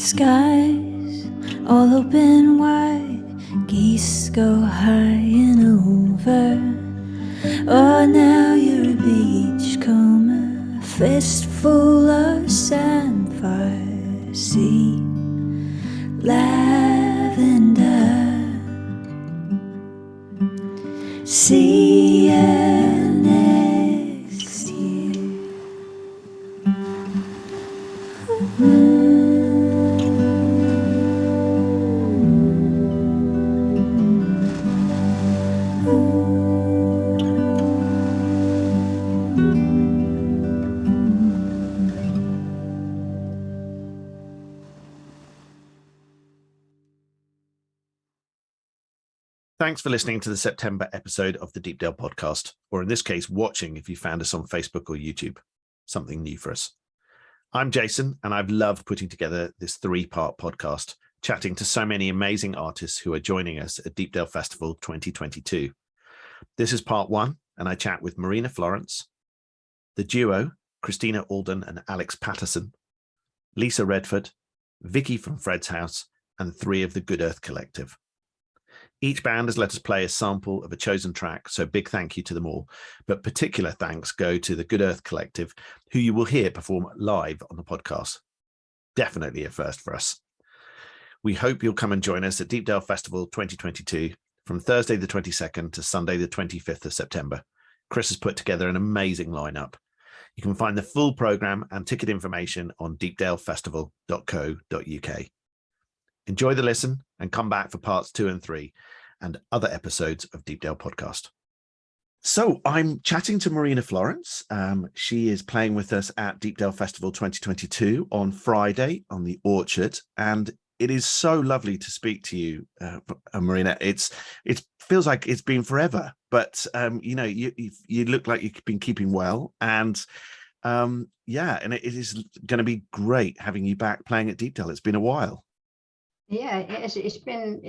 Skies all open wide, geese go high and over. Oh, now you're a beachcomber, a fistful of sandfire, sea, lavender, see you next year. Thanks for listening to the September episode of the Deepdale Podcast, or in this case, watching if you found us on Facebook or YouTube. Something new for us. I'm Jason, and I've loved putting together this 3-part podcast, chatting to so many amazing artists who are joining us at Deepdale Festival 2022. This is part 1, and I chat with Marina Florance, the duo, Christina Alden and Alex Patterson, Lisa Redford, Vikki from Fred's House, and 3 of the Good Earth Collective. Each band has let us play a sample of a chosen track, so big thank you to them all. But particular thanks go to the Good Earth Collective, who you will hear perform live on the podcast. Definitely a first for us. We hope you'll come and join us at Deepdale Festival 2022 from Thursday the 22nd to Sunday the 25th of September. Chris has put together an amazing lineup. You can find the full programme and ticket information on deepdalefestival.co.uk. Enjoy the listen and come back for parts 2 and 3 and other episodes of Deepdale Podcast. So I'm chatting to Marina Florance. She is playing with us at Deepdale Festival 2022 on Friday on the Orchard. And it is so lovely to speak to you, Marina. It feels like it's been forever, but you look like you've been keeping well. And and it is going to be great having you back playing at Deepdale. It's been a while. Yeah, it's been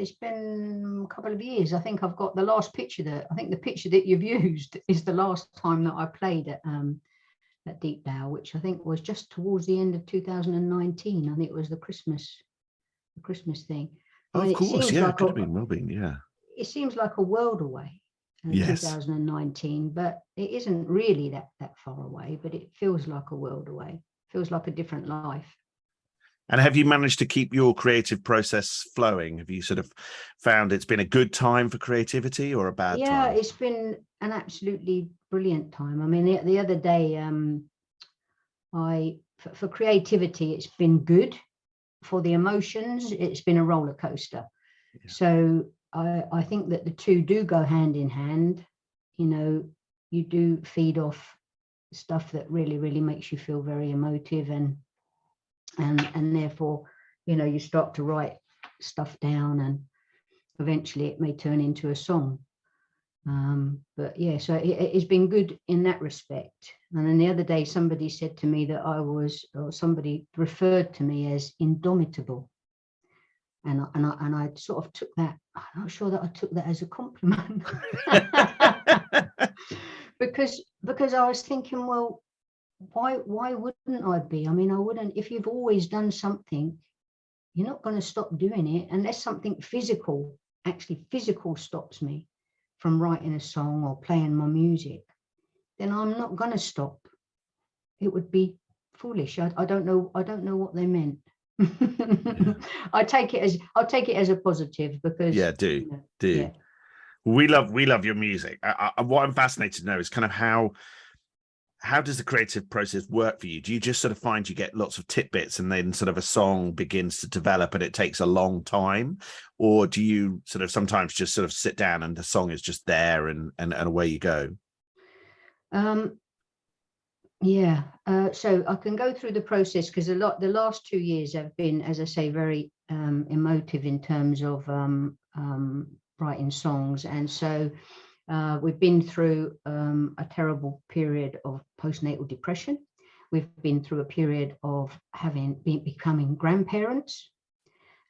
a couple of years. I think I've got the last picture the picture that you've used is the last time that I played at Deepdale, which I think was just towards the end of 2019. I think it was the Christmas thing. Of course, yeah, it could have been well been, yeah. It seems like a world away, yes. 2019, but it isn't really that far away. But it feels like a world away. Feels like a different life. And have you managed to keep your creative process flowing? Have you sort of found it's been a good time for creativity or a bad time? Yeah, it's been an absolutely brilliant time. I mean, the other day, for creativity, it's been good. For the emotions, it's been a roller coaster. Yeah. So I think that the two do go hand in hand. You know, you do feed off stuff that really, really makes you feel very emotive and therefore, you start to write stuff down and eventually it may turn into a song. But yeah, so it's been good in that respect. And then the other day, somebody said to me that somebody referred to me as indomitable. And I sort of took that, I'm not sure that I took that as a compliment. because I was thinking, well, why wouldn't I be? I mean, I wouldn't. If you've always done something, you're not going to stop doing it unless something physical stops me from writing a song or playing my music. Then I'm not going to stop. It would be foolish. I don't know what they meant. Yeah. I'll take it as a positive because do. Yeah. We love your music. What I'm fascinated to know is kind of how does the creative process work for you? Do you just sort of find you get lots of tidbits and then sort of a song begins to develop and it takes a long time? Or do you sort of sometimes just sort of sit down and the song is just there and away you go? So I can go through the process because the last 2 years have been, as I say, very emotive in terms of writing songs. And so we've been through a terrible period of postnatal depression. We've been through a period of becoming grandparents,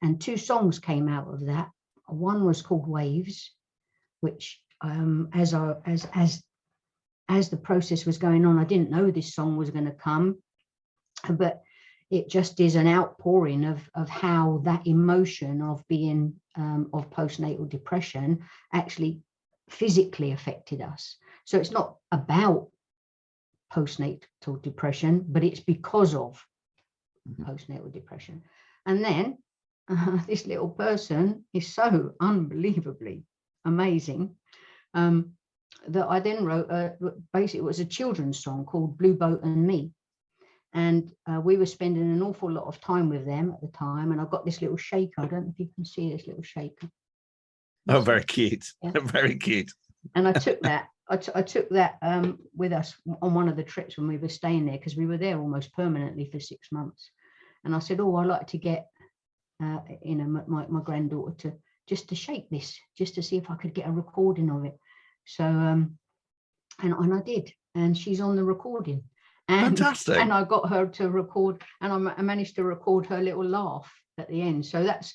and 2 songs came out of that. One was called Waves, which as the process was going on, I didn't know this song was going to come, but it just is an outpouring of how that emotion of being of postnatal depression actually physically affected us. So it's not about postnatal depression, but it's because of postnatal depression. And then this little person is so unbelievably amazing that I then wrote, basically it was a children's song called Blue Boat and Me. And we were spending an awful lot of time with them at the time. And I got this little shaker. I don't know if you can see this little shaker. Oh, very cute. Yeah. Very cute. And I took that. I took that with us on one of the trips when we were staying there, because we were there almost permanently for 6 months. And I said, oh, I'd like to get, my granddaughter to shake this, just to see if I could get a recording of it. So, and I did. And she's on the recording. And, Fantastic. And I got her to record, and I managed to record her little laugh at the end. So that's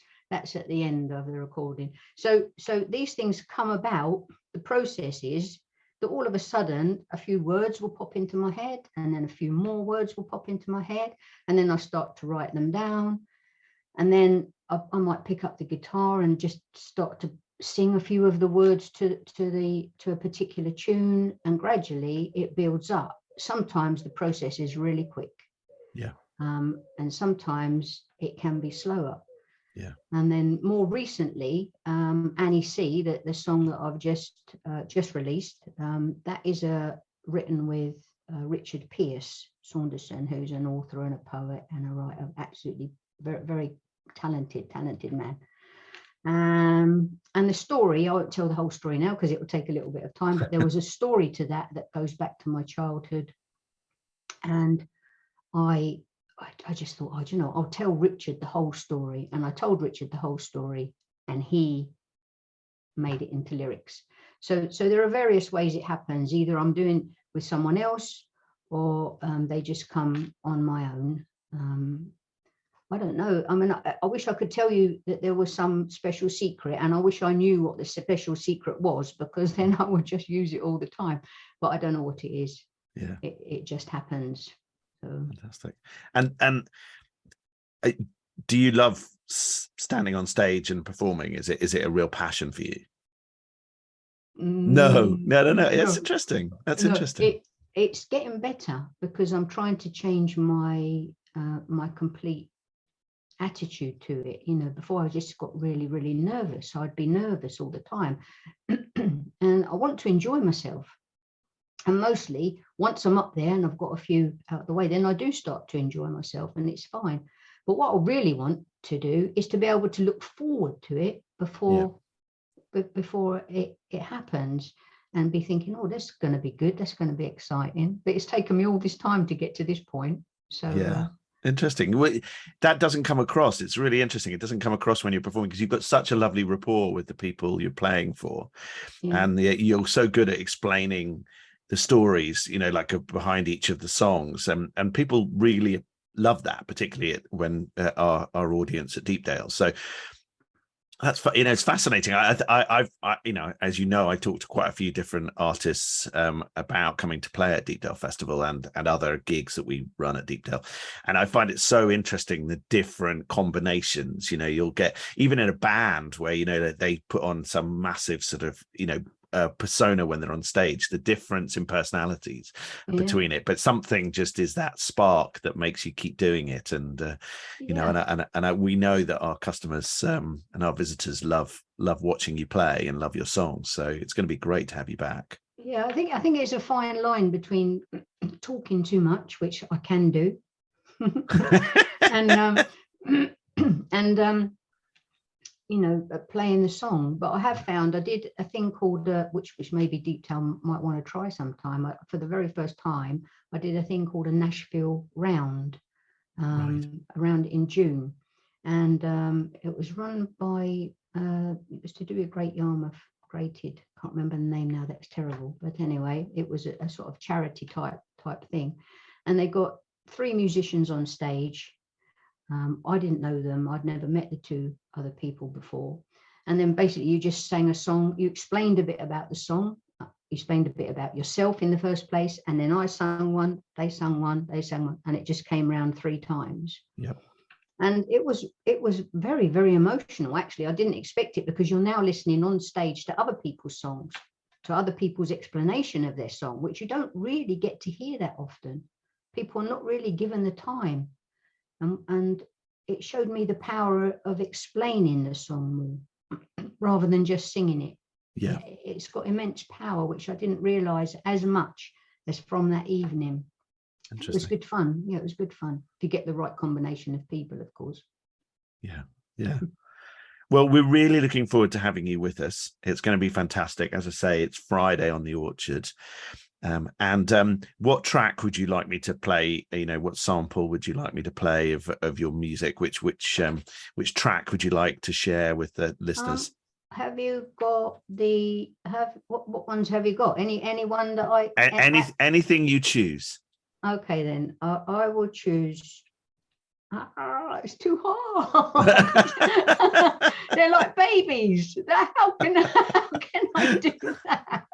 at the end of the recording. So these things come about. The process is that all of a sudden a few words will pop into my head, and then a few more words will pop into my head, and then I start to write them down, and then I might pick up the guitar and just start to sing a few of the words to a particular tune, and gradually it builds up. Sometimes the process is really quick, and sometimes it can be slower. Yeah. And then more recently, Annie C, the song that I've just released, that is written with Richard Pierce Saunderson, who's an author and a poet and a writer, absolutely very, very talented man. And the story, I won't tell the whole story now because it will take a little bit of time, but there was a story to that goes back to my childhood. And I just thought, I'll tell Richard the whole story. And I told Richard the whole story, and he made it into lyrics. So there are various ways it happens. Either I'm doing with someone else, or they just come on my own. I don't know. I mean, I wish I could tell you that there was some special secret, and I wish I knew what the special secret was, because then I would just use it all the time. But I don't know what it is. Yeah, it just happens. So. Fantastic. And do you love standing on stage and performing? Is it a real passion for you? No. It's interesting. That's interesting. It's getting better, because I'm trying to change my complete attitude to it. Before I just got really, really nervous. I'd be nervous all the time. And I want to enjoy myself. And mostly once I'm up there and I've got a few out of the way, then I do start to enjoy myself, and it's fine. But what I really want to do is to be able to look forward to it before it happens, and be thinking, oh, that's going to be good, that's going to be exciting. But it's taken me all this time to get to this point. So yeah. Interesting. That doesn't come across. It's really interesting. It doesn't come across when you're performing, because you've got such a lovely rapport with the people you're playing for. Yeah. And you're so good at explaining the stories, like behind each of the songs. And people really love that, particularly when our audience at Deepdale. So that's, it's fascinating. I've as you know, I talked to quite a few different artists about coming to play at Deepdale Festival and other gigs that we run at Deepdale, and I find it so interesting, the different combinations. You'll get, even in a band where they put on some massive sort of persona when they're on stage, the difference in personalities between it, but something just is that spark that makes you keep doing it. And we know that our customers and our visitors love watching you play and love your songs, so it's going to be great to have you back. I think it's a fine line between talking too much, which I can do, and playing the song. But I have found, I did a thing called, which maybe Deepdale might want to try sometime. For the very first time, I did a thing called a Nashville round, around in June. And it was run by, it was to do with Great Yarmouth Grated. Can't remember the name now, that's terrible. But anyway, it was a sort of charity type thing. And they got 3 musicians on stage. I didn't know them. I'd never met the 2 other people before. And then basically you just sang a song. You explained a bit about the song, explained a bit about yourself in the first place, and then I sung one, they sung one, and it just came round 3 times. Yep. And it was very, very emotional. Actually, I didn't expect it, because you're now listening on stage to other people's songs, to other people's explanation of their song, which you don't really get to hear that often. People are not really given the time, and it showed me the power of explaining the song more rather than just singing it. Yeah. It's got immense power, which I didn't realize as much as from that evening. It was good fun. Yeah, it was good fun to get the right combination of people, of course. Yeah. Yeah. Well, we're really looking forward to having you with us. It's going to be fantastic. As I say, it's Friday on the Orchard. And what track would you like me to play? You know, what sample would you like me to play of your music? Which track would you like to share with the listeners? Have you got what ones have you got? Any one that Anything you choose. Okay, then I will choose. It's too hard. They're like babies. How can I do that?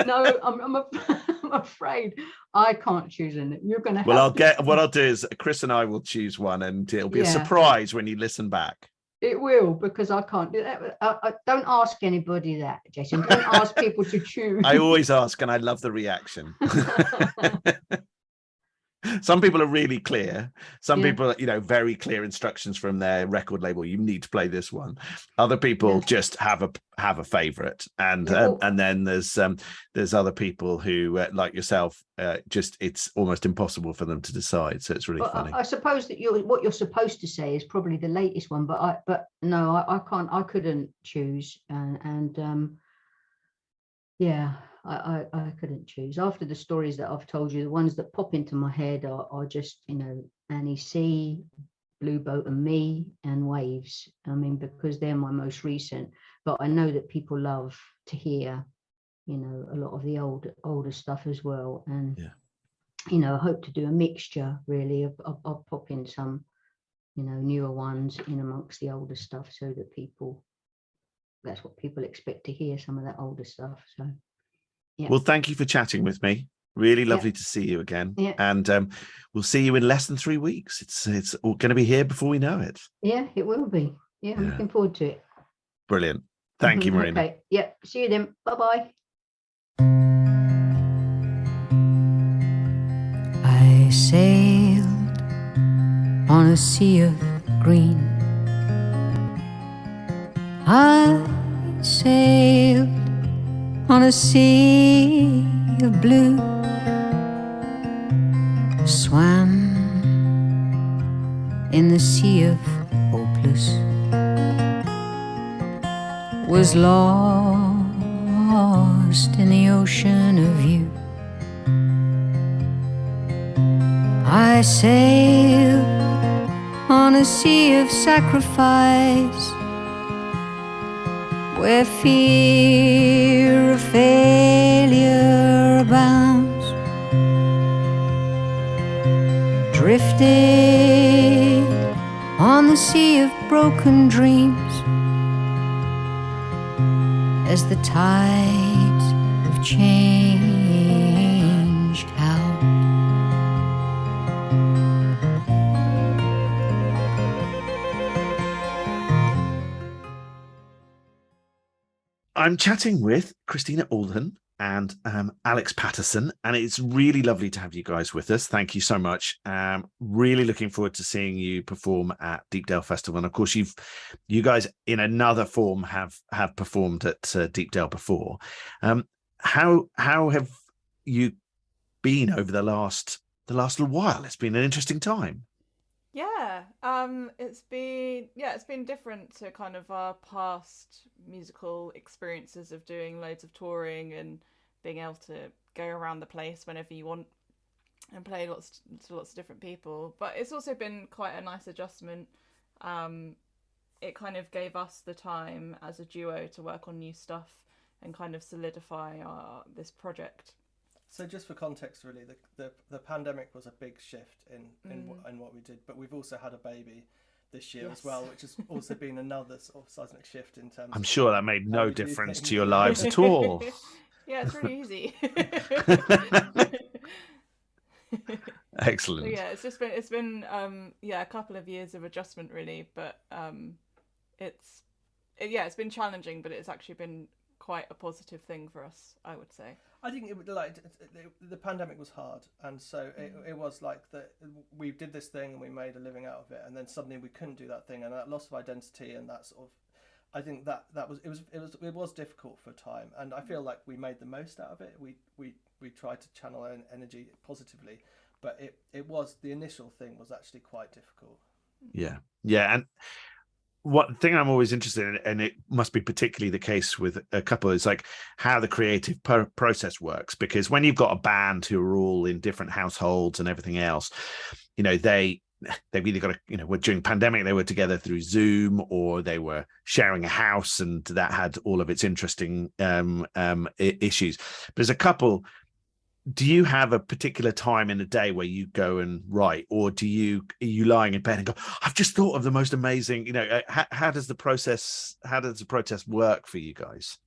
No, I'm afraid I can't choose it. You're going to. Well, what I'll do is Chris and I will choose one, and it'll be a surprise when you listen back. It will, because I can't do that. I don't ask anybody that, Jason. Don't ask people to choose. I always ask, and I love the reaction. Some people are really clear. Some people, very clear instructions from their record label. You need to play this one. Other people just have a favorite, and then there's other people who, like yourself, just it's almost impossible for them to decide. So it's really funny. I suppose that what you're supposed to say is probably the latest one, but no, I can't. I couldn't choose, and yeah. I couldn't choose. After the stories that I've told you, the ones that pop into my head are just, Annie C, Blue Boat and Me, and Waves. I mean, because they're my most recent. But I know that people love to hear, a lot of the older stuff as well. And, I hope to do a mixture, really. I'll pop in some, newer ones in amongst the older stuff, so that that's what people expect to hear, some of that older stuff. So. Yeah. Well, thank you for chatting with me. Really lovely to see you again. Yeah. And we'll see you in less than 3 weeks. It's all going to be here before we know it. Yeah, it will be. Yeah, I'm looking forward to it. Brilliant. Thank you, Marina. Okay. Yeah. See you then. Bye-bye. I sailed on a sea of green. I sailed on a sea of blue, swam in the sea of hopeless, was lost in the ocean of you. I sailed on a sea of sacrifice, where fear of failure abounds, drifted on the sea of broken dreams, as the tides of change howled. I'm chatting with Christina Alden and Alex Patterson, and it's really lovely to have you guys with us. Thank you so much. Really looking forward to seeing you perform at Deepdale Festival. And of course, you guys in another form have performed at Deepdale before. How have you been over the last little while? It's been an interesting time. Yeah, it's been different to kind of our past musical experiences of doing loads of touring and being able to go around the place whenever you want and play to lots of different people. But it's also been quite a nice adjustment. It kind of gave us the time as a duo to work on new stuff and kind of solidify this project. So just for context, really, the pandemic was a big shift in what we did, but we've also had a baby this year Yes. as well, which has also been another sort of seismic shift in terms. I'm of sure that made how no we do difference to things. your lives at all. Yeah, it's really easy. Excellent. So yeah, it's been a couple of years of adjustment really, but it's been challenging, but it's actually been quite a positive thing for us, I would say. I think it would the pandemic was hard, and so it was like that. We did this thing and we made a living out of it, and then suddenly we couldn't do that thing, and that loss of identity and that sort of. I think that was difficult for a time, and I feel like we made the most out of it. We tried to channel our energy positively, but it was the initial thing was actually quite difficult. Yeah, and one thing I'm always interested in, and it must be particularly the case with a couple, is like how the creative process works. Because when you've got a band who are all in different households and everything else, they've either got during pandemic they were together through Zoom, or they were sharing a house, and that had all of its interesting issues. But as a couple, do you have a particular time in the day where you go and write, or are you lying in bed and go, I've just thought of the most amazing, how does the process work for you guys?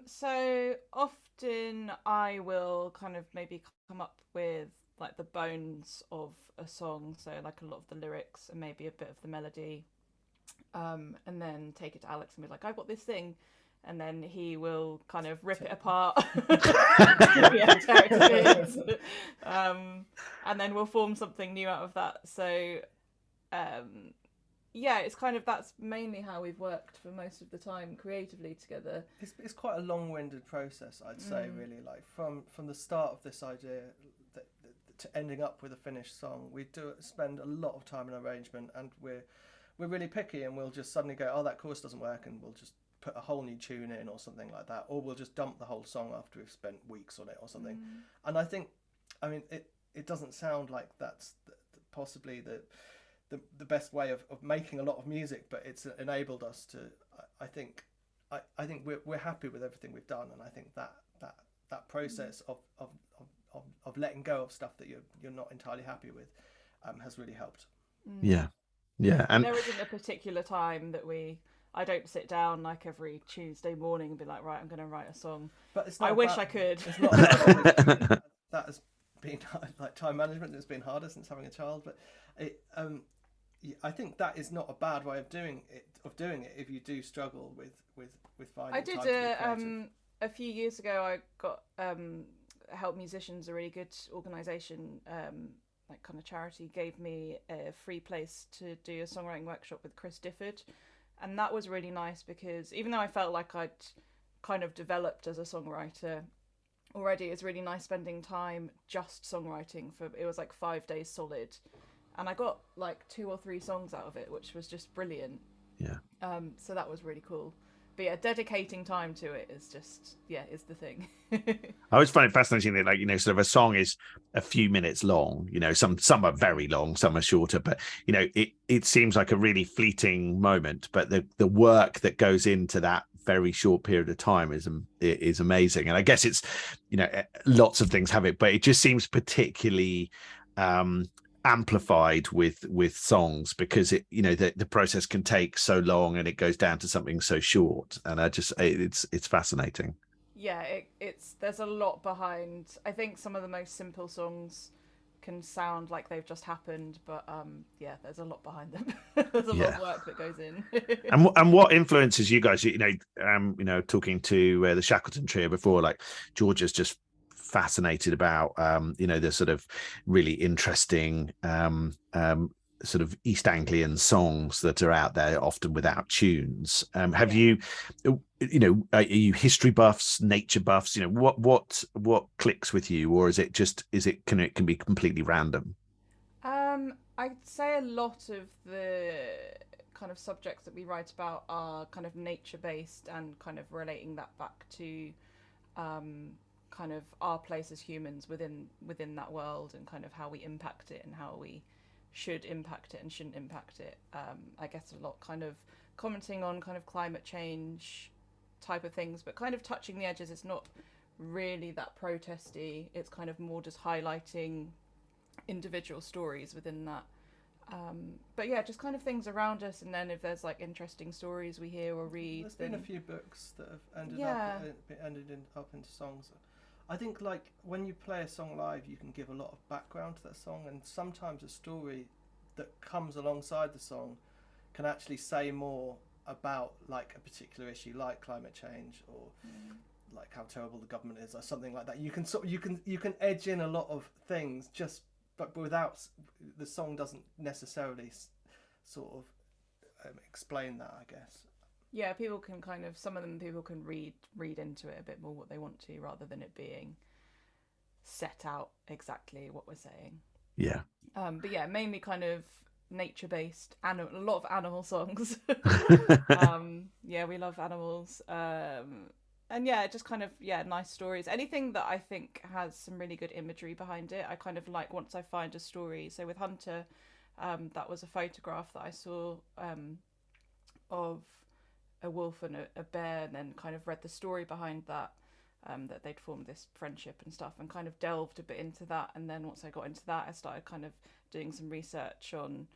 So often I will kind of maybe come up with like the bones of a song, so like a lot of the lyrics and maybe a bit of the melody, and then take it to Alex and be like, I've got this thing. And then he will kind of rip it apart, tear it to bits, and then we'll form something new out of that. So, it's kind of, that's mainly how we've worked for most of the time creatively together. It's quite a long-winded process, I'd say, really. Like from the start of this idea to ending up with a finished song, we spend a lot of time in arrangement, and we're really picky, and we'll just suddenly go, oh, that chorus doesn't work, and we'll just put a whole new tune in or something like that, or we'll just dump the whole song after we've spent weeks on it or something. And I think, it doesn't sound like that's possibly the best way of making a lot of music, but it's enabled us to. I think we're happy with everything we've done, and I think that process of letting go of stuff that you're not entirely happy with has really helped. Yeah, and there isn't a particular time that I don't sit down like every Tuesday morning and be like, right, I'm going to write a song. But it's not. I wish I could. It's not that has been like time management has been harder since having a child. But I think that is not a bad way of doing it. If you do struggle with finding. I did time to be creative. A few years ago. I got Help Musicians, a really good organisation, like kind of charity, gave me a free place to do a songwriting workshop with Chris Difford. And that was really nice because even though I felt like I'd kind of developed as a songwriter already, it's really nice spending time just songwriting it was like 5 days solid. And I got like 2 or 3 songs out of it, which was just brilliant. Yeah. So that was really cool. But yeah, dedicating time to it is just, is the thing. I always find it fascinating that, like, sort of a song is a few minutes long, some are very long, some are shorter, but, it seems like a really fleeting moment, but the work that goes into that very short period of time is amazing. And I guess it's, lots of things have it, but it just seems particularly, amplified with songs because it the process can take so long and it goes down to something so short, and it's fascinating. There's a lot behind. I think some of the most simple songs can sound like they've just happened, but there's a lot behind them. There's a lot of work that goes in. and what influences you guys, talking to the Shackleton trio before, like Georgia's just fascinated about the sort of really interesting sort of East Anglian songs that are out there often without tunes. Are you history buffs, nature buffs? What clicks with you, or can it be completely random? I'd say a lot of the kind of subjects that we write about are kind of nature based and kind of relating that back to kind of our place as humans within that world, and kind of how we impact it and how we should impact it and shouldn't impact it. I guess a lot kind of commenting on kind of climate change type of things, but kind of touching the edges. It's not really that protesty. It's kind of more just highlighting individual stories within that. But yeah, just kind of things around us, and then if there's like interesting stories we hear or read, There's been a few books that have ended up into songs. I think like when you play a song live, you can give a lot of background to that song, and sometimes a story that comes alongside the song can actually say more about like a particular issue, like climate change or like how terrible the government is, or something like that. You can edge in a lot of things but without the song doesn't necessarily sort of explain that, I guess. Yeah, people can some of them people can read into it a bit more what they want to, rather than it being set out exactly what we're saying. Yeah. But yeah, mainly kind of nature-based, a lot of animal songs. Yeah, we love animals. And yeah, just kind of, nice stories. Anything that I think has some really good imagery behind it, I kind of like once I find a story. So with Hunter, that was a photograph that I saw of a wolf and a bear, and then kind of read the story behind that, that they'd formed this friendship and stuff, and kind of delved a bit into that. And then once I got into that, I started kind of doing some research on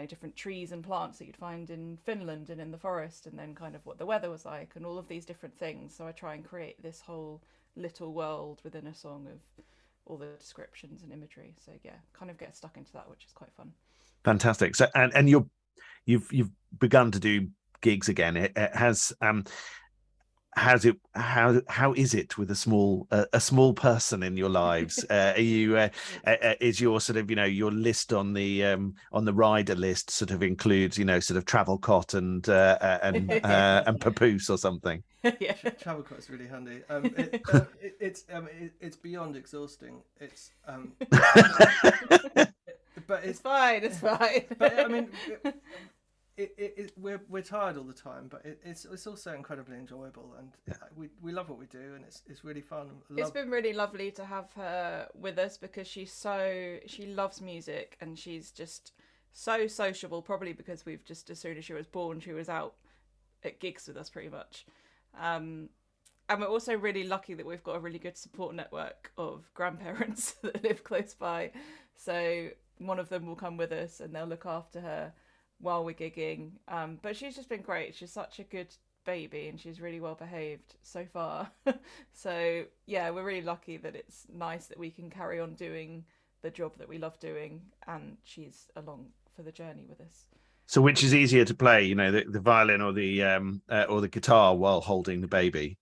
different trees and plants that you'd find in Finland and in the forest, and then kind of what the weather was like and all of these different things. So I try and create this whole little world within a song of all the descriptions and imagery. So yeah, kind of get stuck into that, which is quite fun. Fantastic. So and you've begun to do gigs again. It has how is it with a small person in your lives? Are you is your sort of your list on the rider list sort of includes sort of travel cot and papoose or something? Yeah, travel cot is really handy. It's beyond exhausting. It's but it's fine. But I mean. We're tired all the time, but it's also incredibly enjoyable, and we love what we do, and it's really fun. It's been really lovely to have her with us, because she loves music, and she's just so sociable, probably because we've just, as soon as she was born, she was out at gigs with us pretty much. And we're also really lucky that we've got a really good support network of grandparents that live close by. So one of them will come with us and they'll look after her while we're gigging. But she's just been great. She's such a good baby, and she's really well behaved so far. So yeah, we're really lucky that it's nice that we can carry on doing the job that we love doing, and she's along for the journey with us. So which is easier to play, the violin or the guitar while holding the baby?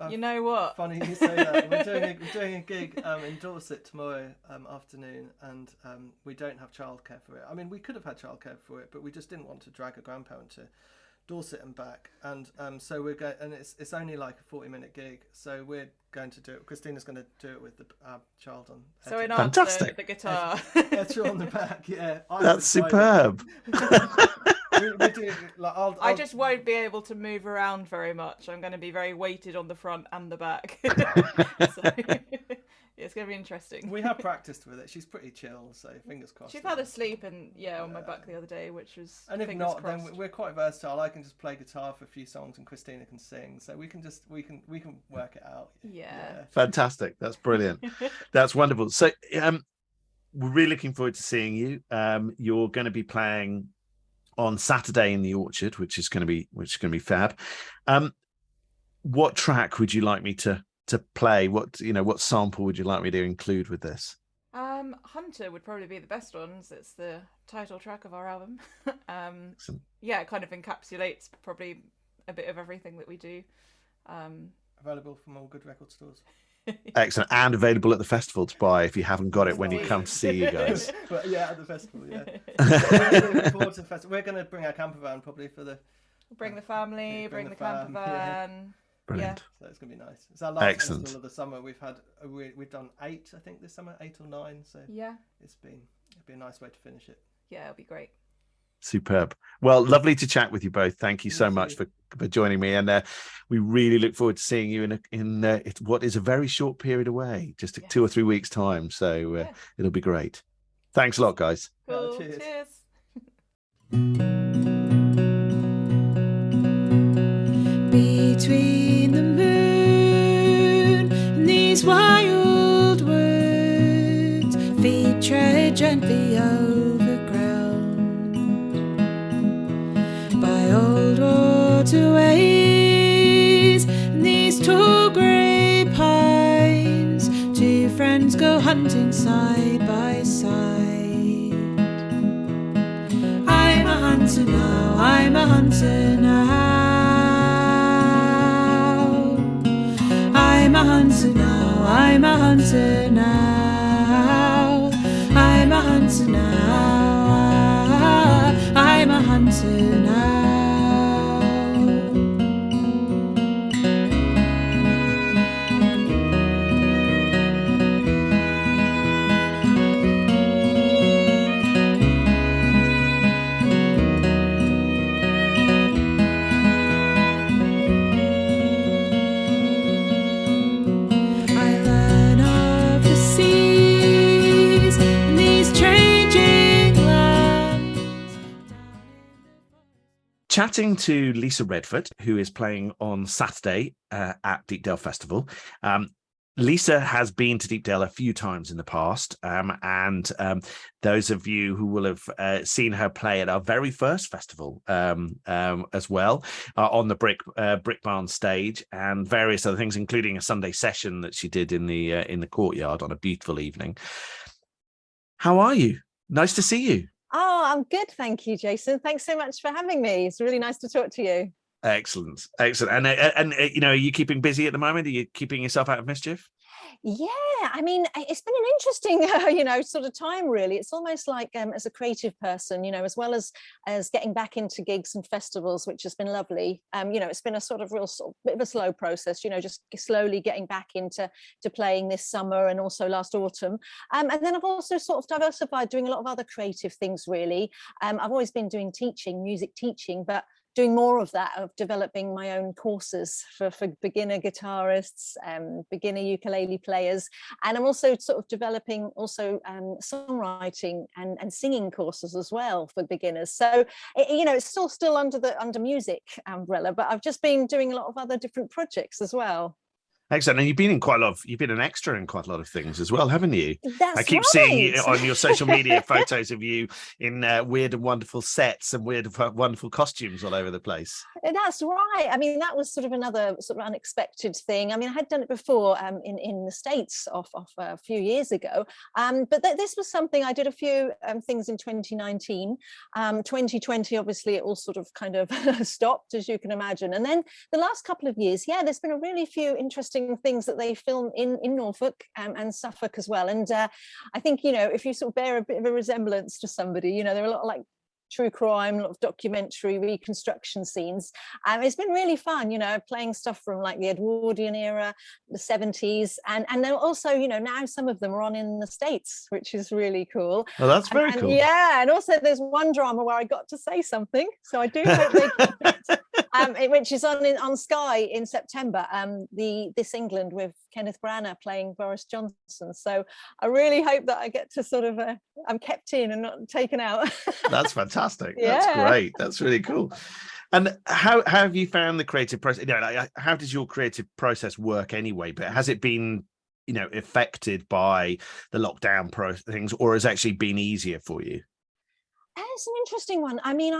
You know what? Funny you say that. We're doing a gig in Dorset tomorrow afternoon, and we don't have childcare for it. I mean, we could have had childcare for it, but we just didn't want to drag a grandparent to Dorset and back. And so we're going, and it's only like a 40-minute gig. So we're going to do it. Christina's going to do it with the child on. So in fantastic. The guitar. Etcher on the back. Yeah, that's superb. We do, like, I just won't be able to move around very much. I'm going to be very weighted on the front and the back. So, it's going to be interesting. We have practiced with it. She's pretty chill, so fingers crossed. She fell asleep on my back the other day, which was. And if not, crossed. Then we're quite versatile. I can just play guitar for a few songs, and Christina can sing. So we can work it out. Yeah. Fantastic. That's brilliant. That's wonderful. So we're really looking forward to seeing you. You're going to be playing on Saturday in the Orchard, which is going to be fab. What track would you like me to play? What sample would you like me to include with this? Hunter would probably be the best ones. It's the title track of our album. Yeah, it kind of encapsulates probably a bit of everything that we do. Available from all good record stores. Excellent. And available at the festival to buy if you haven't got it when you come to see you guys. Well, yeah, at the festival, yeah. We're looking forward to the festival. We're going to bring our camper van probably for the... Bring the family, bring the camper van. Yeah. Brilliant. So it's going to be nice. It's our last festival of the summer. We've done 8, I think, this summer, 8 or 9. So yeah, it'd be a nice way to finish it. Yeah, it'll be great. Superb. Well, lovely to chat with you both. Thank you so much for joining me, and we really look forward to seeing you in what is a very short period away, just 2 or 3 weeks time. So it'll be great. Thanks a lot, guys. Cool. Cheers. Between the moon and these wild woods, feet tread gently over hunting side by side. I'm a hunter now, I'm a hunter now. I'm a hunter now, I'm a hunter now. I'm a hunter now, I'm a hunter now. Chatting to Lisa Redford, who is playing on Saturday at Deepdale Festival. Lisa has been to Deepdale a few times in the past, and those of you who will have seen her play at our very first festival as well, on the Brick Barn stage, and various other things, including a Sunday session that she did in the courtyard on a beautiful evening. How are you? Nice to see you. Oh, I'm good. Thank you, Jason. Thanks so much for having me. It's really nice to talk to you. Excellent. And you know, are you keeping busy at the moment? Are you keeping yourself out of mischief? Yeah, I mean, it's been an interesting, sort of time, really. It's almost like as a creative person, as well as getting back into gigs and festivals, which has been lovely. It's been a sort of bit of a slow process, just slowly getting back into playing this summer and also last autumn. And then I've also sort of diversified, doing a lot of other creative things, really. I've always been doing music teaching, but doing more of that, of developing my own courses for beginner guitarists, beginner ukulele players. And I'm also sort of developing songwriting and singing courses as well for beginners. So, it's still under music umbrella, but I've just been doing a lot of other different projects as well. Excellent. And you've been an extra in quite a lot of things as well, haven't you? That's I keep right. seeing on your social media photos of you in weird and wonderful sets and weird and wonderful costumes all over the place. That's right. I mean, that was sort of another sort of unexpected thing. I mean, I had done it before in the States off a few years ago. But this was something I did a few things in 2019. 2020, obviously, it all sort of kind of stopped, as you can imagine. And then the last couple of years, there's been a really few interesting things that they film in Norfolk and Suffolk as well. And I think, if you sort of bear a bit of a resemblance to somebody, there are a lot of like true crime, a lot of documentary reconstruction scenes. It's been really fun, playing stuff from like the Edwardian era, the 70s, and then also, now some of them are on in the States, which is really cool. Well, that's very cool. Yeah, and also there's one drama where I got to say something, so I do hope they which is on Sky in September, This England with Kenneth Branagh playing Boris Johnson. So I really hope that I get to sort of I'm kept in and not taken out. That's fantastic. Yeah. That's great. That's really cool. And how have you found the creative process? How does your creative process work anyway? But has it been, affected by the lockdown things, or has it actually been easier for you? It's an interesting one. I mean,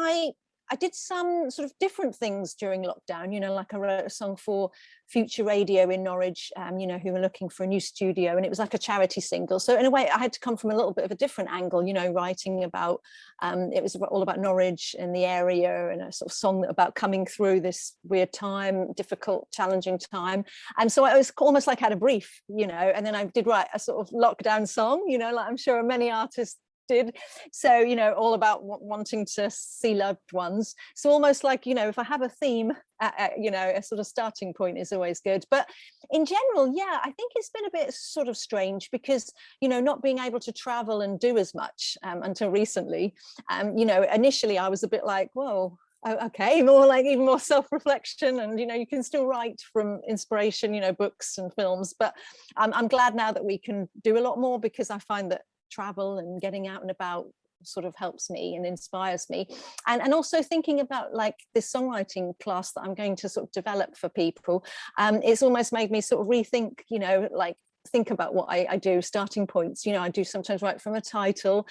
I did some sort of different things during lockdown, like I wrote a song for Future Radio in Norwich, who were looking for a new studio, and it was like a charity single. So in a way, I had to come from a little bit of a different angle, writing about, it was all about Norwich and the area, and a sort of song about coming through this weird time, difficult, challenging time. And so I was almost like had a brief, and then I did write a sort of lockdown song, like I'm sure many artists did. So, all about wanting to see loved ones. So almost like, if I have a theme, a sort of starting point is always good. But in general, I think it's been a bit sort of strange because, not being able to travel and do as much until recently, initially I was a bit like, whoa, okay, more like even more self-reflection, and you can still write from inspiration, books and films. But I'm glad now that we can do a lot more, because I find that travel and getting out and about sort of helps me and inspires me, and also thinking about like this songwriting class that I'm going to sort of develop for people. It's almost made me sort of rethink, think about what I do, starting points. I do sometimes write from a title,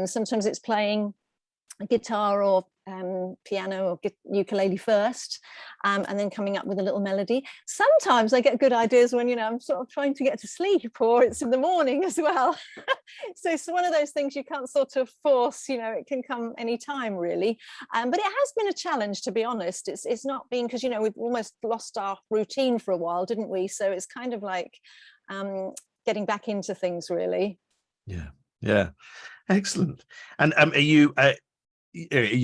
sometimes it's playing guitar or piano or ukulele first, and then coming up with a little melody. Sometimes I get good ideas when, I'm sort of trying to get to sleep, or it's in the morning as well. So it's one of those things you can't sort of force, it can come anytime really. But it has been a challenge, to be honest. It's not been, because we've almost lost our routine for a while, didn't we? So it's kind of like getting back into things really. Yeah, excellent. And are you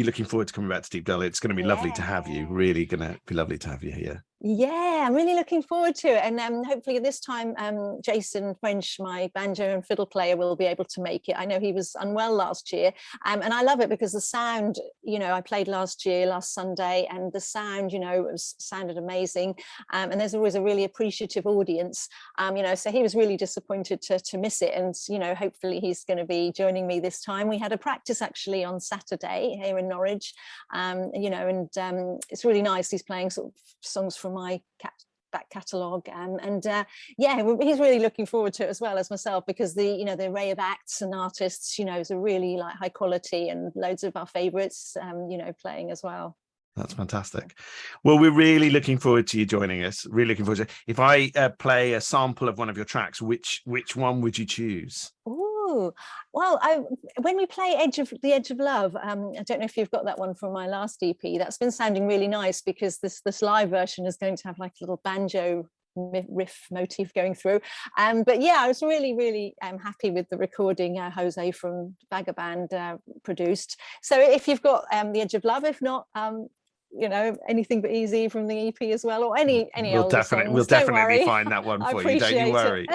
looking forward to coming back to Deepdale? It's going to be lovely to have you. Really going to be lovely to have you here. Yeah, I'm really looking forward to it, and hopefully this time Jason French, my banjo and fiddle player, will be able to make it. I know he was unwell last year, and I love it because the sound, I played last Sunday, and the sound, sounded amazing, and there's always a really appreciative audience, so he was really disappointed to miss it, and hopefully he's going to be joining me this time. We had a practice actually on Saturday here in Norwich, and it's really nice. He's playing sort of songs from my back catalogue, and he's really looking forward to it as well as myself, because the array of acts and artists is a really high quality, and loads of our favorites playing as well. That's fantastic. Well, we're really looking forward to you joining us. Really looking forward to it. If I play a sample of one of your tracks, which one would you choose? Oh, well, when we play The Edge of Love, I don't know if you've got that one from my last EP. That's been sounding really nice, because this live version is going to have like a little banjo riff motif going through. But yeah, I was really happy with the recording Jose from Vagaband produced. So if you've got The Edge of Love, if not, Anything But Easy from the EP as well, or any we'll definitely find that one for you, don't you worry.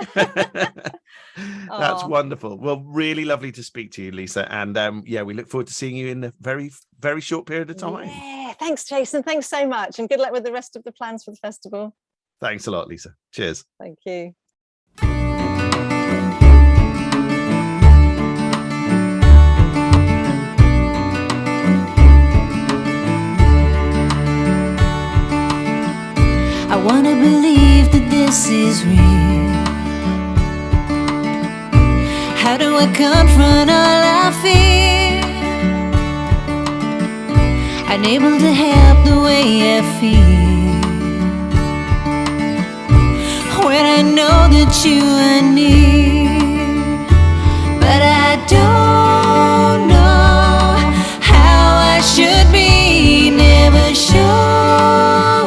That's wonderful. Well, really lovely to speak to you, Lisa, and we look forward to seeing you in a very, very short period of time. Yeah, thanks Jason, thanks so much, and good luck with the rest of the plans for the festival. Thanks a lot, Lisa. Cheers. Thank you. I want to believe that this is real. How do I confront all I fear? Unable to help the way I feel when I know that you are near. But I don't know how I should be, never showing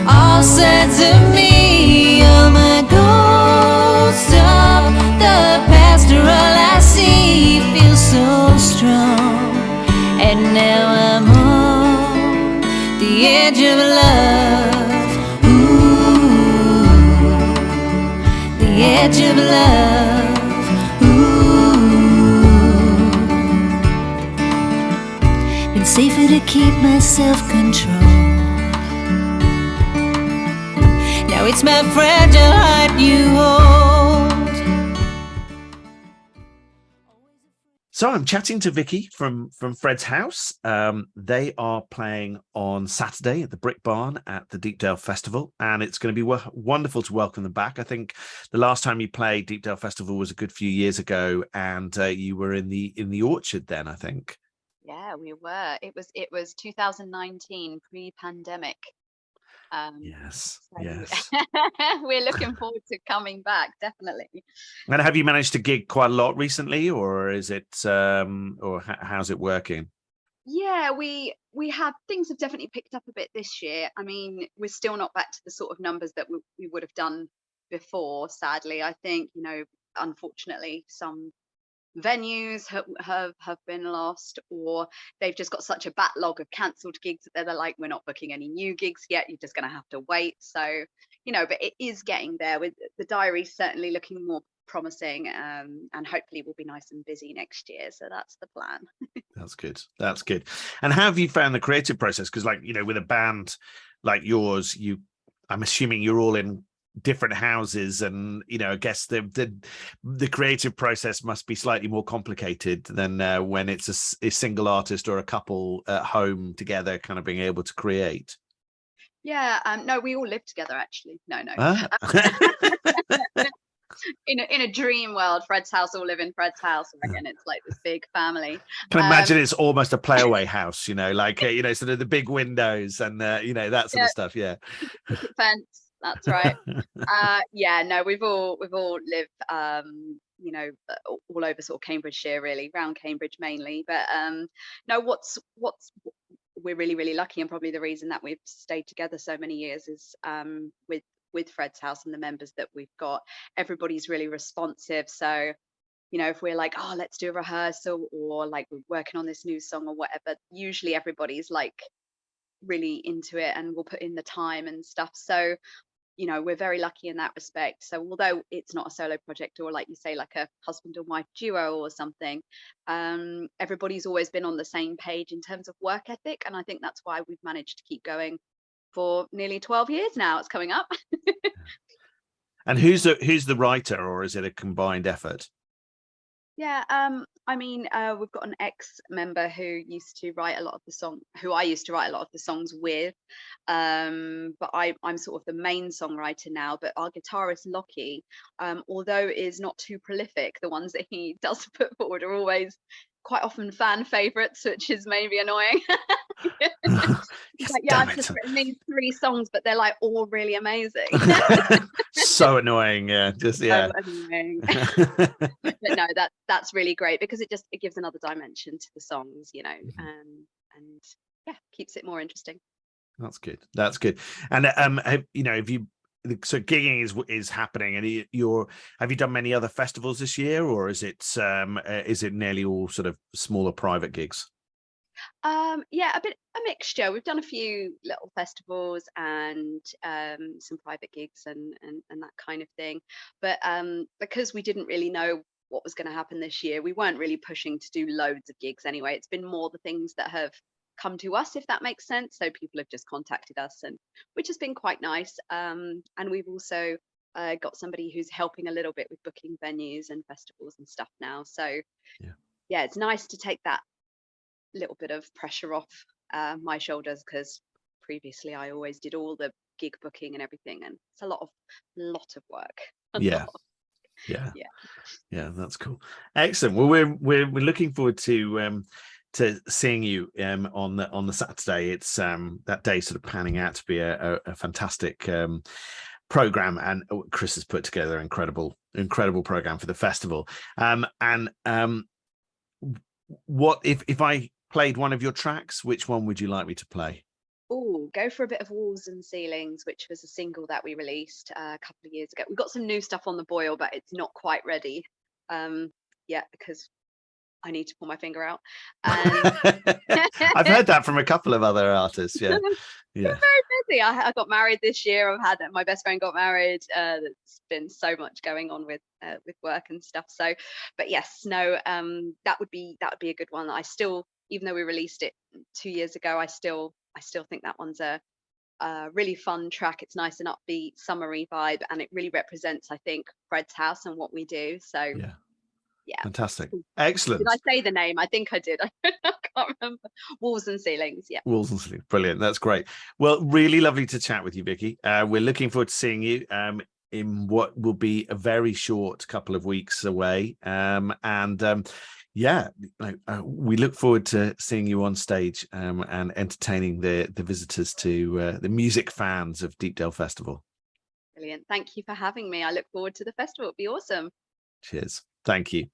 all sides of me. All my ghosts of the past are all I see. Feel so strong, and now I'm on the edge of love. Ooh, the edge of love. Ooh, been safer to keep my self-control. Now it's my fragile heart you hold. So I'm chatting to Vikki from Fred's House. They are playing on Saturday at the Brick Barn at the Deepdale Festival, and it's going to be wonderful to welcome them back. I think the last time you played Deepdale Festival was a good few years ago, and you were in the orchard then, I think. Yeah, we were. It was 2019, pre-pandemic. Yes. We're looking forward to coming back, definitely. And have you managed to gig quite a lot recently, or is it how's it working? Yeah, we have, things have definitely picked up a bit this year. I mean, we're still not back to the sort of numbers that we would have done before, sadly. I think, unfortunately, some venues have been lost, or they've just got such a backlog of cancelled gigs that they're like, we're not booking any new gigs yet, you're just going to have to wait. So but it is getting there. With the diary certainly looking more promising, and hopefully we'll be nice and busy next year, so that's the plan. That's good. And how have you found the creative process? Because with a band like yours, I'm assuming you're all in different houses, and I guess the creative process must be slightly more complicated than when it's a single artist or a couple at home together, kind of being able to create. Yeah, no, we all live together actually. No. in a dream world, Fred's house, all live in Fred's house. Again, it's like this big family. Can imagine it's almost a playaway house, like sort of the big windows and that sort of stuff. Yeah. Fence. That's right. No, we've all lived, all over sort of Cambridgeshire, really, around Cambridge mainly. But no, what's we're really, really lucky, and probably the reason that we've stayed together so many years is with Fred's house and the members that we've got. Everybody's really responsive. So, if we're like, oh, let's do a rehearsal, or like we're working on this new song or whatever, usually everybody's like really into it and will put in the time and stuff. So, we're very lucky in that respect. So although it's not a solo project, or like you say, like a husband and wife duo or something, everybody's always been on the same page in terms of work ethic. And I think that's why we've managed to keep going for nearly 12 years now. It's coming up. And who's the writer, or is it a combined effort? Yeah, we've got an ex-member who used to write a lot of the song, who I used to write a lot of the songs with. But I'm sort of the main songwriter now. But our guitarist Lockie, although is not too prolific, the ones that he does put forward are always quite often fan favorites, which is maybe annoying. Yes, like, I've just written these 3 songs, but they're like all really amazing. So annoying. Yeah, just yeah. So annoying. But no, that's really great, because it gives another dimension to the songs, and yeah, keeps it more interesting. That's good. And have you, so gigging is happening, and have you done many other festivals this year, or is it nearly all sort of smaller private gigs? A mixture. We've done a few little festivals and some private gigs and that kind of thing. But because we didn't really know what was going to happen this year, we weren't really pushing to do loads of gigs anyway. It's been more the things that have come to us, if that makes sense. So people have just contacted us, and which has been quite nice. And we've also got somebody who's helping a little bit with booking venues and festivals and stuff now. So yeah, it's nice to take that little bit of pressure off my shoulders, because previously I always did all the gig booking and everything, and it's a lot of work. Yeah, that's cool. Excellent. Well, we're looking forward to seeing you on the Saturday. It's that day sort of panning out to be a fantastic program, and Chris has put together an incredible program for the festival. What if I played one of your tracks, which one would you like me to play? Oh, go for a bit of Walls and Ceilings, which was a single that we released a couple of years ago. We've got some new stuff on the boil, but it's not quite ready yet, because I need to pull my finger out. I've heard that from a couple of other artists. Yeah. We're very busy. I got married this year. I've had my best friend got married. There's been so much going on with work and stuff. So, but yes, no, that would be a good one. I still, even though we released it 2 years ago, I still think that one's a really fun track. It's nice and upbeat, summery vibe, and it really represents, I think, Fred's house and what we do. So yeah, fantastic, excellent. Did I say the name? I think I did. I can't remember. Walls and Ceilings. Yeah, Walls and Ceilings. Brilliant. That's great. Well, really lovely to chat with you, Vikki. We're looking forward to seeing you in what will be a very short couple of weeks away. We look forward to seeing you on stage and entertaining the visitors to the music fans of Deepdale Festival. Brilliant. Thank you for having me. I look forward to the festival. It'll be awesome. Cheers. Thank you.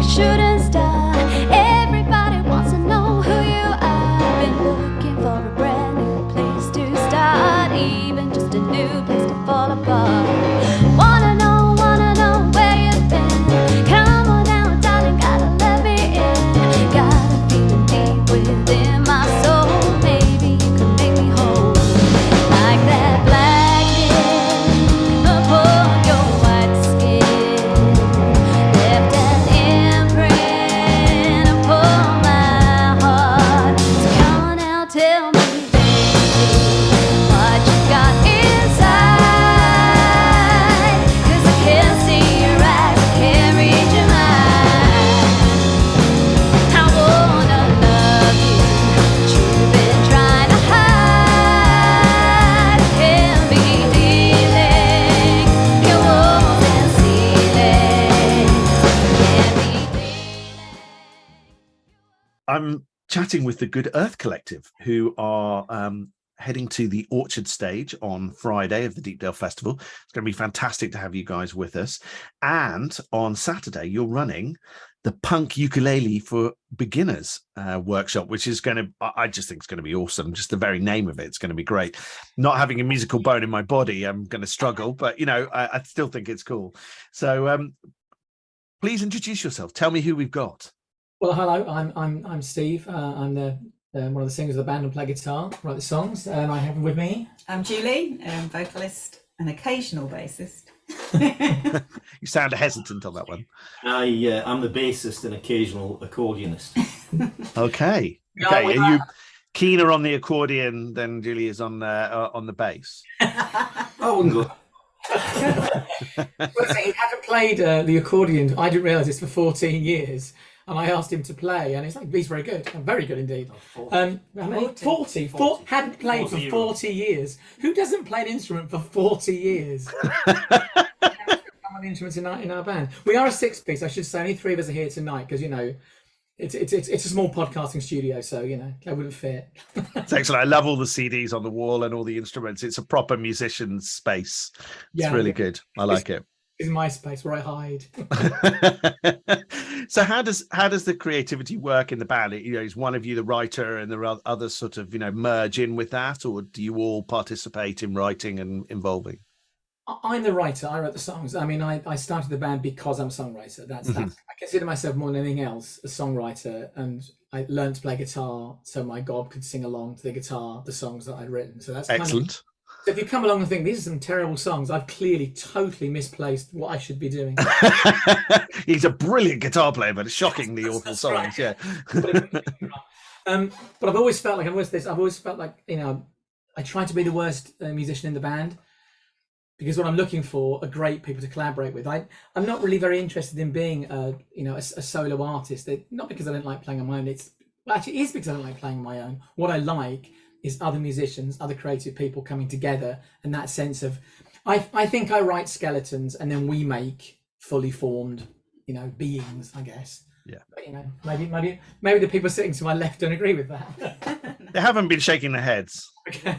Shooting star, everybody wants to know who you are. I'm chatting with the Good Earth Collective, who are heading to the Orchard stage on Friday of the Deepdale Festival. It's going to be fantastic to have you guys with us. And on Saturday, you're running the Punk Ukulele for Beginners workshop, which is going to, I just think it's going to be awesome. Just the very name of it's going to be great. Not having a musical bone in my body, I'm going to struggle, but, you know, I still think it's cool. So please introduce yourself. Tell me who we've got. Well, hello, I'm Steve. I'm the one of the singers of the band and play guitar, write the songs. I have with me. I'm Julie, vocalist and occasional bassist. You sound hesitant on that one. I'm the bassist and occasional accordionist. Okay. Are you keener on the accordion than Julie is on the bass? I wouldn't go. He hadn't played the accordion. I didn't realise this for 14 years. And I asked him to play, and he's very good, very good indeed. 40. 40. Hadn't played for 40 years. Who doesn't play an instrument for 40 years? An instrument in our band. We are a 6-piece, I should say. Only 3 of us are here tonight because, you know, it's a small podcasting studio, so, you know, that wouldn't fit. It's excellent. I love all the CDs on the wall and all the instruments. It's a proper musician's space. It's really good. I like it. Is my space where I hide. So how does the creativity work in the band? You know, is one of you the writer and there are others sort of, you know, merge in with that, or do you all participate in writing and involving? I'm the writer. I wrote the songs. I mean, I started the band because I'm a songwriter. That's I consider myself more than anything else a songwriter, and I learned to play guitar so my gob could sing along to the guitar the songs that I'd written. So that's excellent. So if you come along and think these are some terrible songs, I've clearly totally misplaced what I should be doing. He's a brilliant guitar player, but it's shockingly awful songs. Right. Yeah. But I've always felt like I've always felt like, you know, I try to be the worst musician in the band, because what I'm looking for are great people to collaborate with. I'm not really very interested in being a solo artist. Not because I don't like playing on my own. It is because I don't like playing on my own. What I like is other musicians, other creative people coming together, and that sense of, I think I write skeletons and then we make fully formed, you know, beings, I guess. Yeah. But, you know, maybe the people sitting to my left don't agree with that. They haven't been shaking their heads. Okay.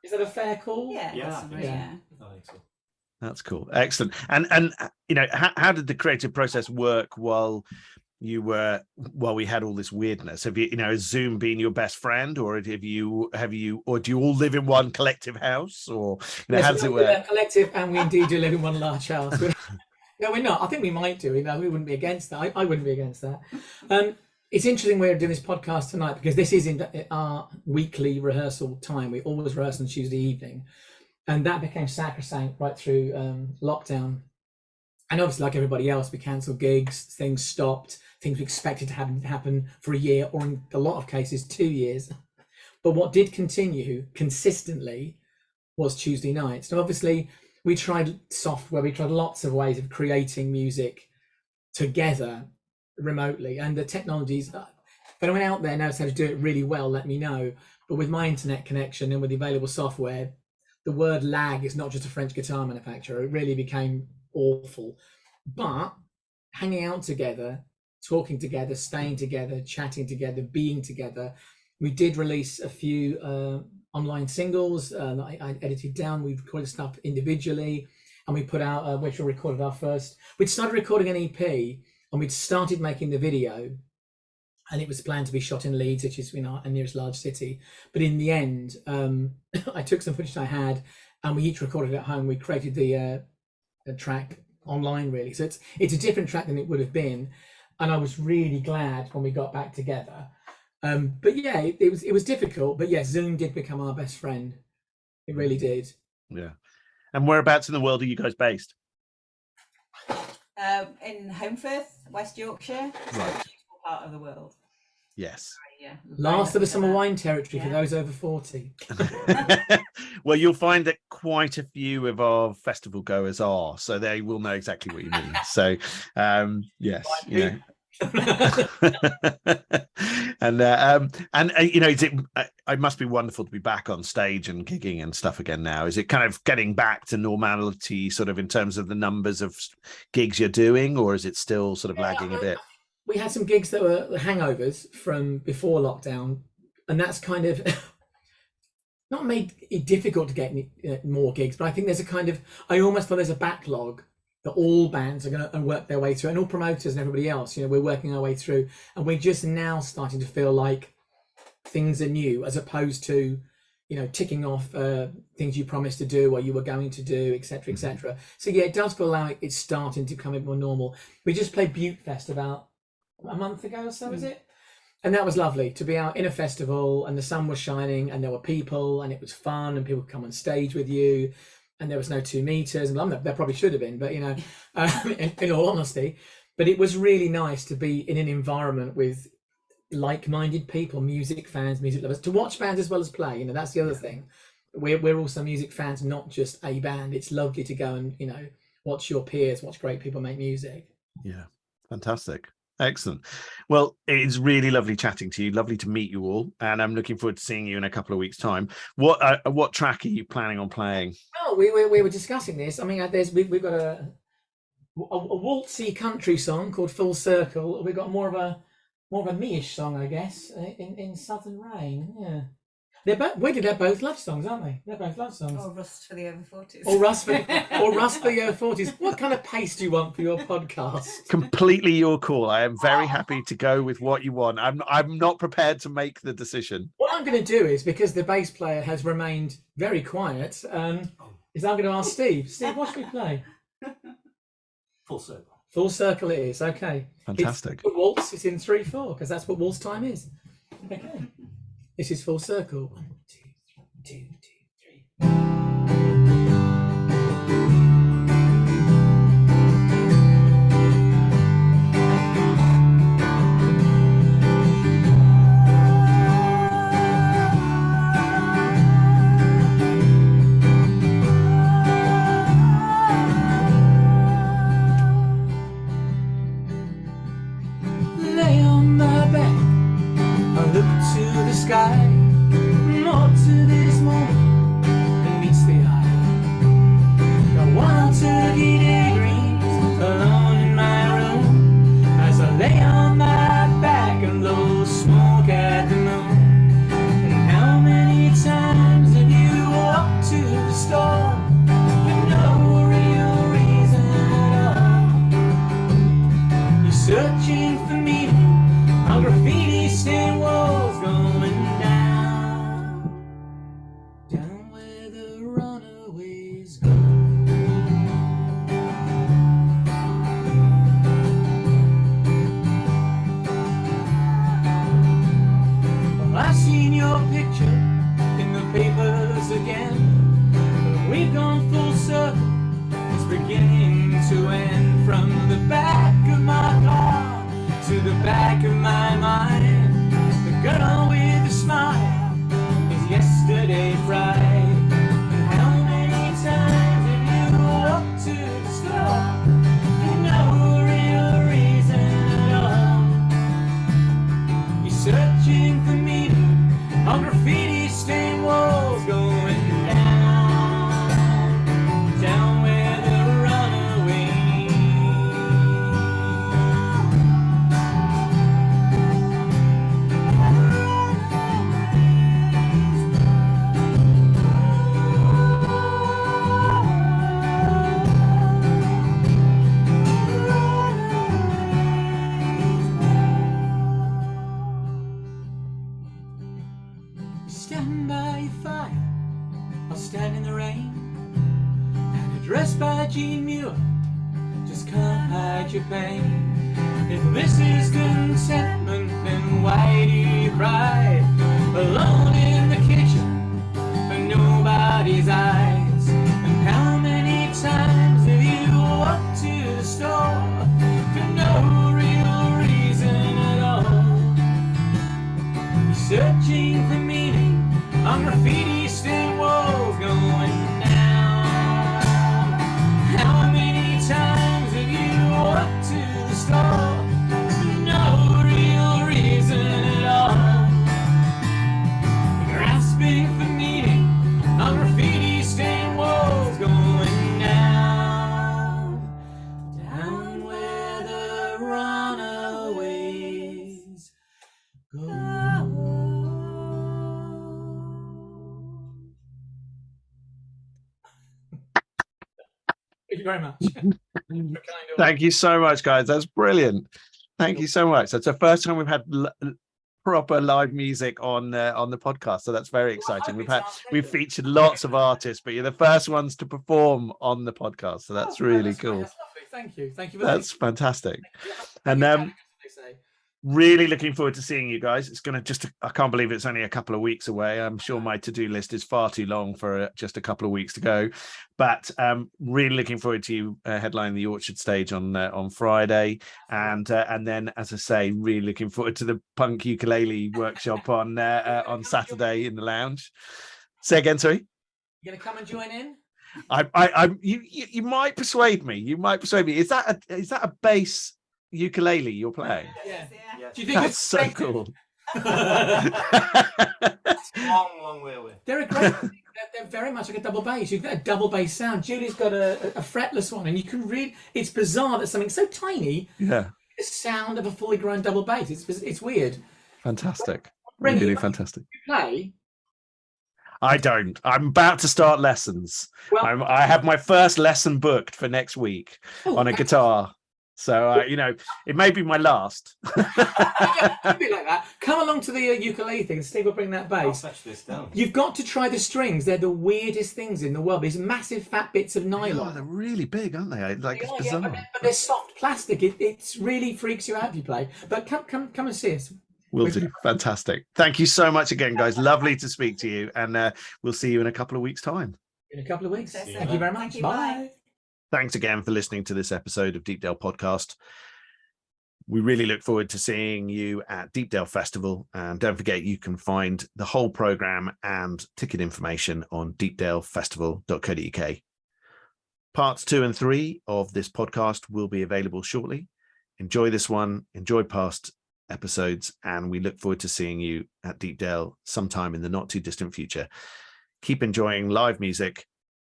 Is that a fair call? Yeah. Yeah. I think so. That's cool. Excellent. And you know, how did the creative process work while we had all this weirdness? Have you know, has Zoom been your best friend, or or do you all live in one collective house, or, you know, how does it work? Collective, and we indeed do live in one large house. No, we're not. I think we might do. You know, we wouldn't be against that. I wouldn't be against that. It's interesting we're doing this podcast tonight because this is in our weekly rehearsal time. We always rehearse on Tuesday evening, and that became sacrosanct right through lockdown. And obviously, like everybody else, we cancelled gigs, things stopped, things we expected to happen for a year, or in a lot of cases, 2 years. But what did continue consistently was Tuesday nights. And obviously, we tried software, we tried lots of ways of creating music together remotely. And the technologies, if anyone out there knows how to do it really well, let me know. But with my internet connection and with the available software, the word lag is not just a French guitar manufacturer. It really became awful. But hanging out together, talking together, staying together, chatting together, being together. We did release a few online singles that I edited down. We recorded stuff individually, and we put out which we recorded our first. We'd started recording an EP, and we'd started making the video, and it was planned to be shot in Leeds, which is, you know, our nearest large city. But in the end, I took some footage I had, and we each recorded at home. We created the track online, really. So it's a different track than it would have been, and I was really glad when we got back together. But yeah, it was difficult. But yeah, Zoom did become our best friend. It really did. Yeah. And whereabouts in the world are you guys based? In Holmfirth, West Yorkshire, right, part of the world. Yes. Yeah. Last of the summer wine territory for those over 40. Well, you'll find that quite a few of our festival goers are, so they will know exactly what you mean. So, yes, you know. and you know, it must be wonderful to be back on stage and gigging and stuff again now. Is it kind of getting back to normality, sort of in terms of the numbers of gigs you're doing, or is it still sort of lagging a bit? we had some gigs that were hangovers from before lockdown, and that's kind of not made it difficult to get more gigs, but I think there's a kind of, I almost feel there's a backlog that all bands are going to work their way through, and all promoters and everybody else, we're working our way through, and we're just now starting to feel like things are new, as opposed to, ticking off things you promised to do or you were going to do, etc., etc. So yeah, it does feel like it's starting to become a bit more normal. We just played Butte Fest about a month ago or so, is it? And that was lovely to be out in a festival, and the sun was shining, and there were people, and it was fun, and people could come on stage with you, and there was no 2 meters, and there probably should have been, but in all honesty, but it was really nice to be in an environment with like-minded people, music fans, music lovers, to watch bands as well as play. That's the other thing. We're also music fans, not just a band. It's lovely to go and watch your peers, watch great people make music. Yeah, fantastic. Excellent. Well, it's really lovely chatting to you. Lovely to meet you all, and I'm looking forward to seeing you in a couple of weeks' time. What track are you planning on playing? Oh, we were discussing this. I mean, we've got a waltzy country song called Full Circle. We've got more of a me-ish song, I guess, in Southern Rain. Yeah. They're both love songs, aren't they? They're both love songs. Or Rust for the over 40s. Or Rust for the over 40s. What kind of pace do you want for your podcast? Completely your call. I am very happy to go with what you want. I'm not prepared to make the decision. What I'm going to do is, because the bass player has remained very quiet, is I'm going to ask Steve. Steve, what should we play? Full Circle. Full Circle it is. Okay. Fantastic. It's waltz. It's in 3/4 because that's what waltz time is. Okay. This is Full Circle. 1, 2, 2, 2, 3. Lay on my back, I look to the sky, more to this moment than meets the eye. Got wild turkey daydreams alone in my room, as I lay on my back and blow smoke at the moon. And how many times have you walked to the store with no real reason at all? You're searching for meaning on graffiti stained walls, going down where the runaways go. Well, I've seen your picture in the papers again, but we've gone full circle. It's beginning to end, from the back of my car to the back of my mind. The girl with the smile is yesterday's bride. And how many times have you walked to the store for no real reason at all? You're searching for meaning on graffiti stained walls, going down where the runaways. Stand by your fire, I'll stand in the rain, and addressed by Gene Muir, just can't hide your pain. If this is contentment, then why do you cry alone in the kitchen for nobody's eyes? And how many times have you walked to the store for no real reason at all? You're searching for meaning on graffiti stained walls, going down. How many times have you walked to the store for no real reason at all? Grasping for meaning on graffiti stained walls, going down where the runaways. Thank you very much. Thank you so much, guys. That's brilliant. Thank you so much. That's the first time we've had proper live music on the podcast, so that's very exciting. We've featured lots of artists, but you're the first ones to perform on the podcast, so that's really cool. That's lovely. Thank you. That's fantastic. And really looking forward to seeing you guys. It's going to I can't believe it's only a couple of weeks away. I'm sure my to-do list is far too long for just a couple of weeks to go, but really looking forward to you headlining the Orchard stage on Friday, and then, as I say, really looking forward to the punk ukulele workshop on Saturday in the lounge. Say again, sorry. You gonna come and join in? You might persuade me. Is that a bass ukulele you're playing? Yeah. Yes. Do you think That's so cool. long way away. They're a great thing. They're very much like a double bass. You've got a double bass sound. Julie's got a fretless one, and you can really. It's bizarre that something so tiny. Yeah. The sound of a fully grown double bass. It's weird. Fantastic. Really fantastic. You play. I don't. I'm about to start lessons. Well, I have my first lesson booked for next week on a guitar. So, it may be my last. Yeah, it'd be like that. Come along to the ukulele thing. Steve will bring that bass. I'll fetch this down. You've got to try the strings. They're the weirdest things in the world. These massive fat bits of nylon. Oh, they're really big, aren't they? It's bizarre. But they're soft plastic. It really freaks you out if you play. But come and see us. Will do. Fantastic. Thank you so much again, guys. Lovely to speak to you. And we'll see you in a couple of weeks' time. In a couple of weeks. Thank Thank you very much. Bye. Thanks again for listening to this episode of Deepdale Podcast. We really look forward to seeing you at Deepdale Festival. And don't forget, you can find the whole programme and ticket information on deepdalefestival.co.uk. Parts 2 and 3 of this podcast will be available shortly. Enjoy this one, enjoy past episodes, and we look forward to seeing you at Deepdale sometime in the not too distant future. Keep enjoying live music.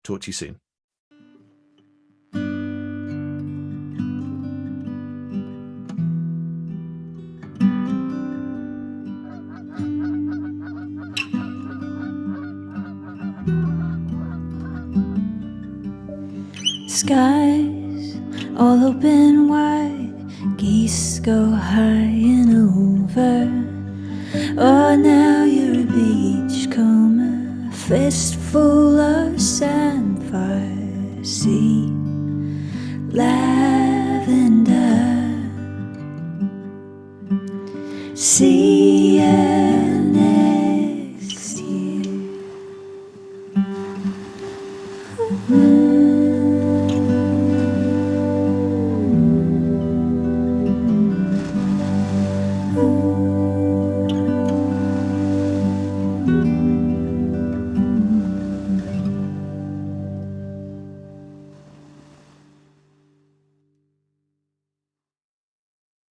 Talk to you soon. Skies all open wide, geese go high and over. Oh, now you're a beachcomber, a fistful of samphire sea, lavender, sea and